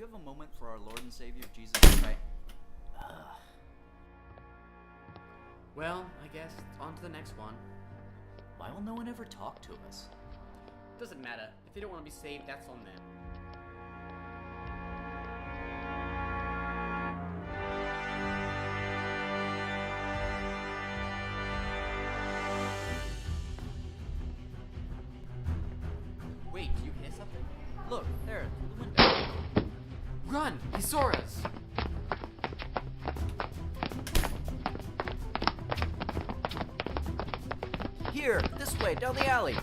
you have a moment for our Lord and Savior, Jesus Christ? Well, I guess on to the next one. Why will no one ever talk to us? Doesn't matter. If they don't want to be saved, that's on them. Wait, do you hear something? Look, there, through the window. Run! He saw us! Here, this way, down the alley.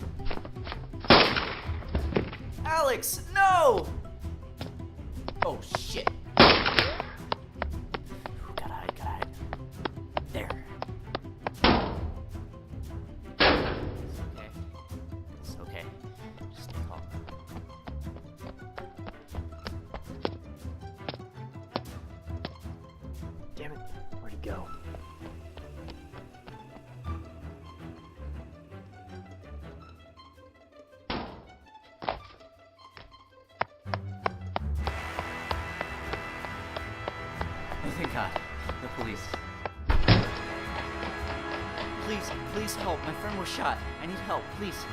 Alex, no! Oh, shit. Gotta hide. There. It's okay. It's okay. Just stay calm. Damn it, where'd he go? Oh, thank God. The police. Please help. My friend was shot. I need help, please.